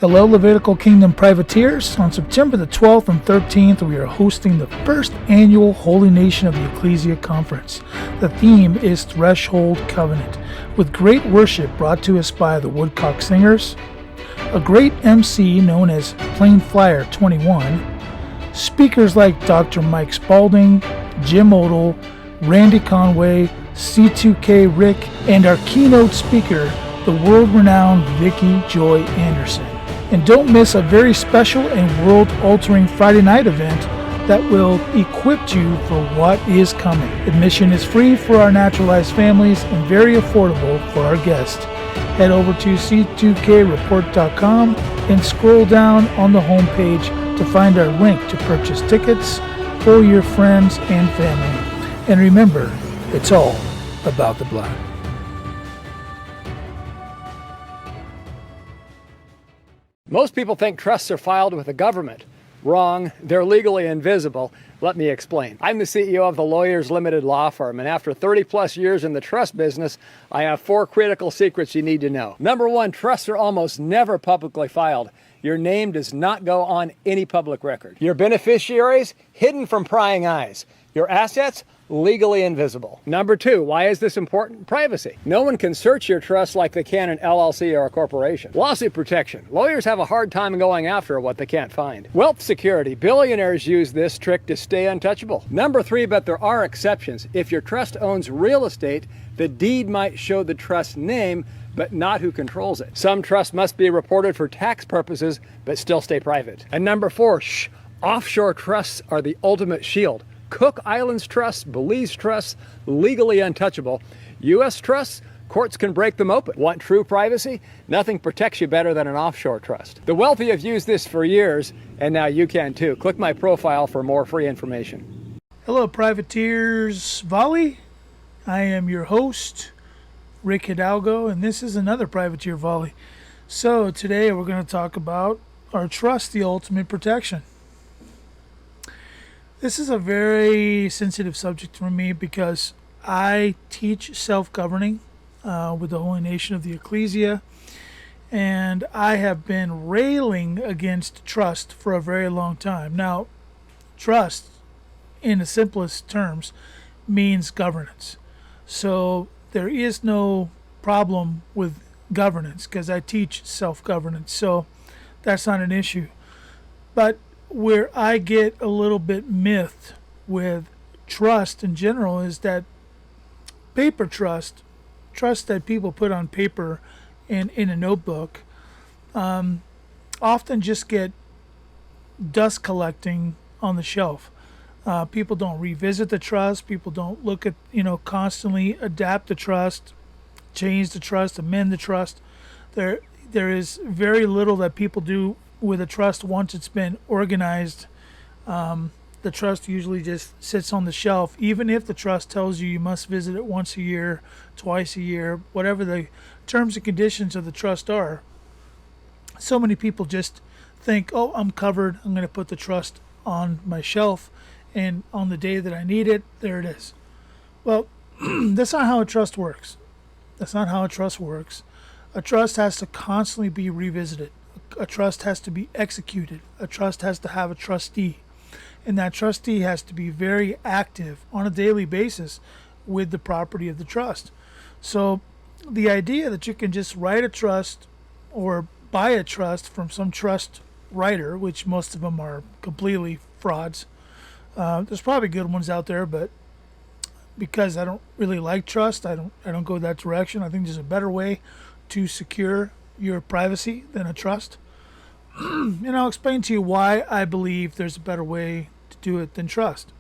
Hello, Levitical Kingdom privateers. On September the 12th and 13th, we are hosting the first annual Holy Nation of the Ecclesia Conference. The theme is Threshold Covenant, with great worship brought to us by the Woodcock Singers, a great MC known as Plain Flyer 21, speakers like Dr. Mike Spalding, Jim Odell, Randy Conway, C2K Rick, and our keynote speaker, the world-renowned Vicki Joy Anderson. And don't miss a very special and world-altering Friday night event that will equip you for what is coming. Admission is free for our naturalized families and very affordable for our guests. Head over to c2kreport.com and scroll down on the homepage to find our link to purchase tickets for your friends and family. And remember, it's all about the blood. Most people think trusts are filed with the government. Wrong. They're legally invisible. Let me explain. I'm the CEO of the Lawyers Limited Law Firm, and after 30 plus years in the trust business, I have 4 critical secrets you need to know. Number 1, trusts are almost never publicly filed. Your name does not go on any public record. Your beneficiaries, hidden from prying eyes. Your assets, legally invisible. Number 2, why is this important? Privacy. No one can search your trust like they can an LLC or a corporation. Lawsuit protection. Lawyers have a hard time going after what they can't find. Wealth security. Billionaires use this trick to stay untouchable. Number 3, but there are exceptions. If your trust owns real estate, the deed might show the trust name, but not who controls it. Some trusts must be reported for tax purposes, but still stay private. And number 4, offshore trusts are the ultimate shield. Cook Islands trusts, Belize trusts, legally untouchable. U.S. trusts, courts can break them open. Want true privacy? Nothing protects you better than an offshore trust. The wealthy have used this for years, and now you can too. Click my profile for more free information. Hello, privateers. Volley. I am your host, Rick Hidalgo, and this is another Privateer Volley. So today we're going to talk about our trust, the ultimate protection. This is a very sensitive subject for me because I teach self-governing with the Holy Nation of the Ecclesia, and I have been railing against trust for a very long time. Now, trust, in the simplest terms, means governance. So there is no problem with governance because I teach self-governance, so that's not an issue. But where I get a little bit miffed with trust in general is that paper trust that people put on paper in a notebook, often just get dust collecting on the shelf. People don't revisit the trust. People don't look at, constantly adapt the trust, change the trust, amend the trust. There is very little that people do with a trust once it's been organized. The trust usually just sits on the shelf, even if the trust tells you must visit it once a year, twice a year, whatever the terms and conditions of the trust are. So many people just think, oh, I'm covered, I'm going to put the trust on my shelf, and on the day that I need it, there it is. Well, that's not how a trust works. That's not how a trust works. A trust has to constantly be revisited. A trust has to be executed. A trust has to have a trustee. And that trustee has to be very active on a daily basis with the property of the trust. So the idea that you can just write a trust or buy a trust from some trust writer, which most of them are completely frauds. There's probably good ones out there, but because I don't really like trust, I don't go that direction. I think there's a better way to secure your privacy than a trust. And I'll explain to you why I believe there's a better way to do it than trust.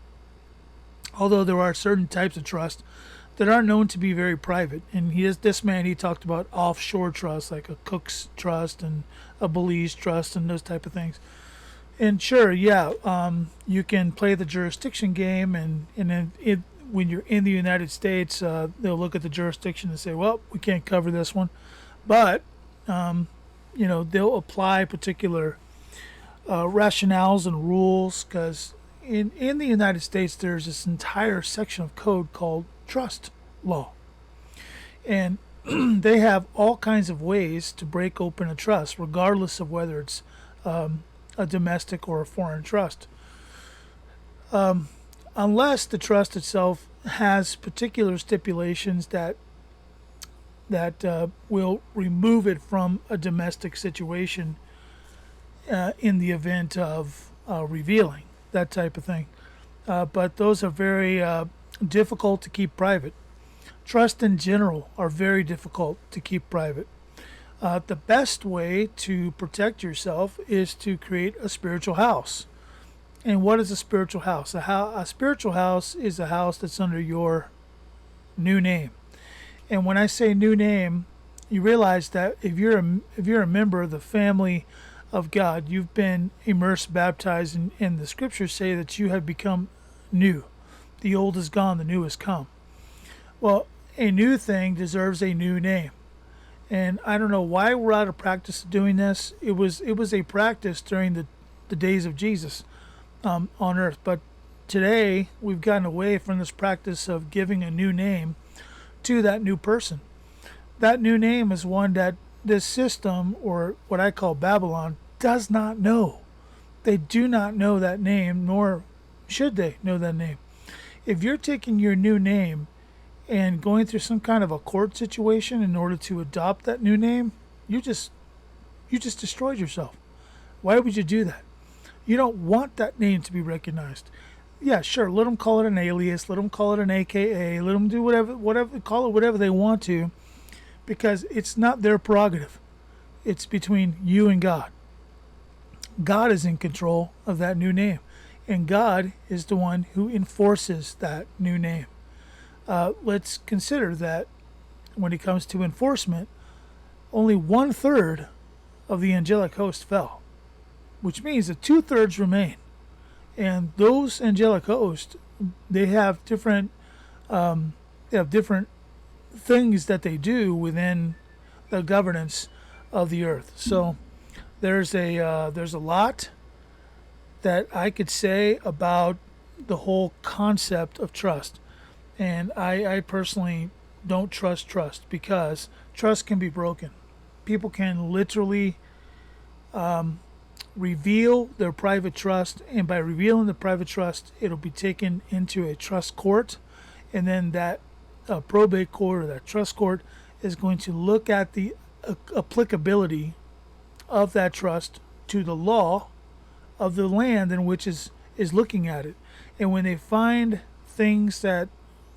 Although there are certain types of trust that are known to be very private. And he talked about offshore trusts, like a Cook's trust and a Belize trust and those type of things. And sure, you can play the jurisdiction game, and then when you're in the United States, they'll look at the jurisdiction and say, well, we can't cover this one. But they'll apply particular rationales and rules, because in the United States there's this entire section of code called trust law. And they have all kinds of ways to break open a trust, regardless of whether it's a domestic or a foreign trust. Unless the trust itself has particular stipulations that will remove it from a domestic situation in the event of revealing that type of thing. But those are very difficult to keep private. Trust in general are very difficult to keep private. The best way to protect yourself is to create a spiritual house. And what is a spiritual house? A spiritual house is a house that's under your new name. And when I say new name, you realize that if you're a member of the family of God, you've been immersed, baptized, and the scriptures say that you have become new. The old is gone, the new has come. Well, a new thing deserves a new name. And I don't know why we're out of practice of doing this. It was a practice during the days of Jesus on earth. But today, we've gotten away from this practice of giving a new name to that new person. That new name is one that this system, or what I call Babylon, does not know. They do not know that name, nor should they know that name. If you're taking your new name and going through some kind of a court situation in order to adopt that new name, you just destroyed yourself. Why would you do that? You don't want that name to be recognized. Yeah, sure, let them call it an alias, let them call it an AKA, let them do whatever, call it whatever they want to, because it's not their prerogative. It's between you and God. God is in control of that new name, and God is the one who enforces that new name. Let's consider that when it comes to enforcement, only 1/3 of the angelic host fell, which means that 2/3 remain. And those angelic hosts, they have different things that they do within the governance of the earth. So there's a lot that I could say about the whole concept of trust. And I personally don't trust because trust can be broken. People can literally reveal their private trust, and by revealing the private trust, it'll be taken into a trust court, and then that probate court or that trust court is going to look at the applicability of that trust to the law of the land in which is looking at it. And when they find things that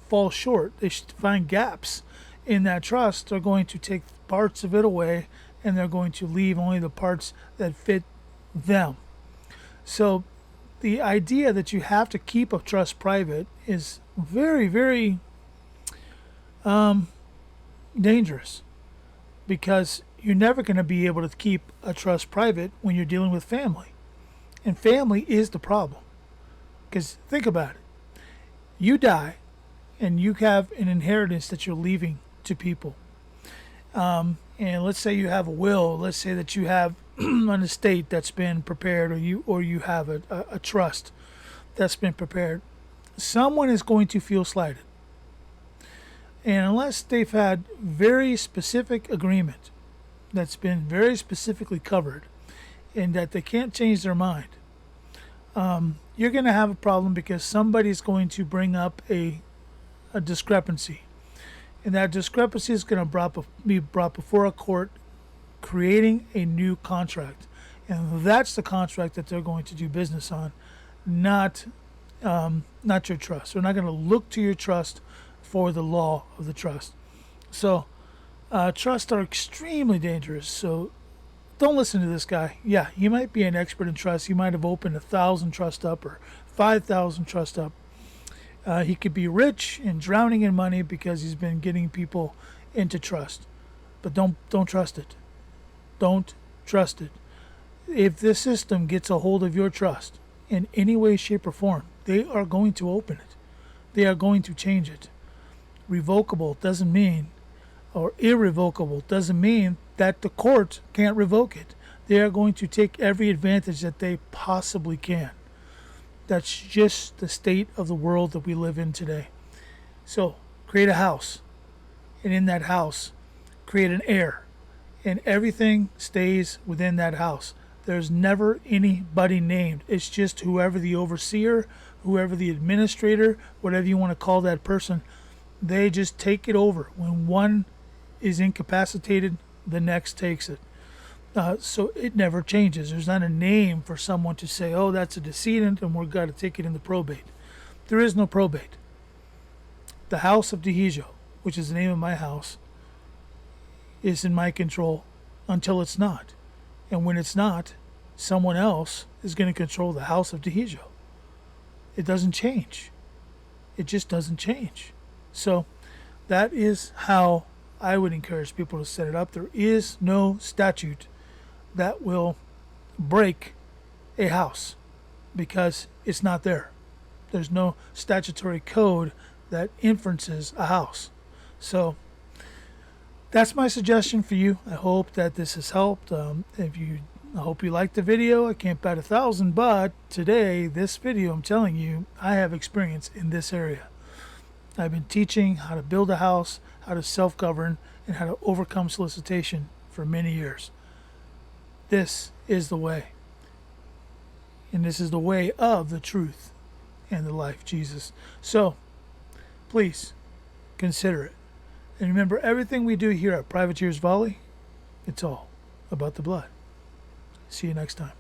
fall short, they find gaps in that trust, they're going to take parts of it away, and they're going to leave only the parts that fit them. So the idea that you have to keep a trust private is very, very dangerous, because you're never going to be able to keep a trust private when you're dealing with family. And family is the problem. Because think about it. You die, and you have an inheritance that you're leaving to people. And let's say you have a will. Let's say that you have an estate that's been prepared, or you have a trust that's been prepared. Someone is going to feel slighted. And unless they've had very specific agreement that's been very specifically covered, and that they can't change their mind, you're going to have a problem, because somebody's going to bring up a discrepancy. And that discrepancy is going to be brought before a court, creating a new contract. And that's the contract that they're going to do business on, not your trust. They're not going to look to your trust for the law of the trust. So trusts are extremely dangerous. So don't listen to this guy. Yeah, he might be an expert in trust. He might have opened 1,000 trust up or 5,000 trust up. He could be rich and drowning in money because he's been getting people into trust. But don't trust it. Don't trust it. If this system gets a hold of your trust in any way, shape, or form, they are going to open it. They are going to change it. Revocable doesn't mean, or irrevocable doesn't mean that the court can't revoke it. They are going to take every advantage that they possibly can. That's just the state of the world that we live in today. So create a house, and in that house, create an heir, and everything stays within that house. There's never anybody named. It's just whoever the overseer, whoever the administrator, whatever you want to call that person, they just take it over. When one is incapacitated, the next takes it. So it never changes. There's not a name for someone to say, oh, that's a decedent and we've got to take it into probate. There is no probate. The house of Dehijo, which is the name of my house, is in my control until it's not. And when it's not, someone else is going to control the house of Dehijo. It doesn't change. It just doesn't change. So that is how I would encourage people to set it up. There is no statute that will break a house because it's not there. There's no statutory code that inferences a house. So that's my suggestion for you. I hope that this has helped. I hope you liked the video. I can't bet 1,000, but today, this video, I'm telling you, I have experience in this area. I've been teaching how to build a house, how to self-govern, and how to overcome solicitation for many years. This is the way. And this is the way of the truth and the life, Jesus. So, please, consider it. And remember, everything we do here at Privateers Volley, it's all about the blood. See you next time.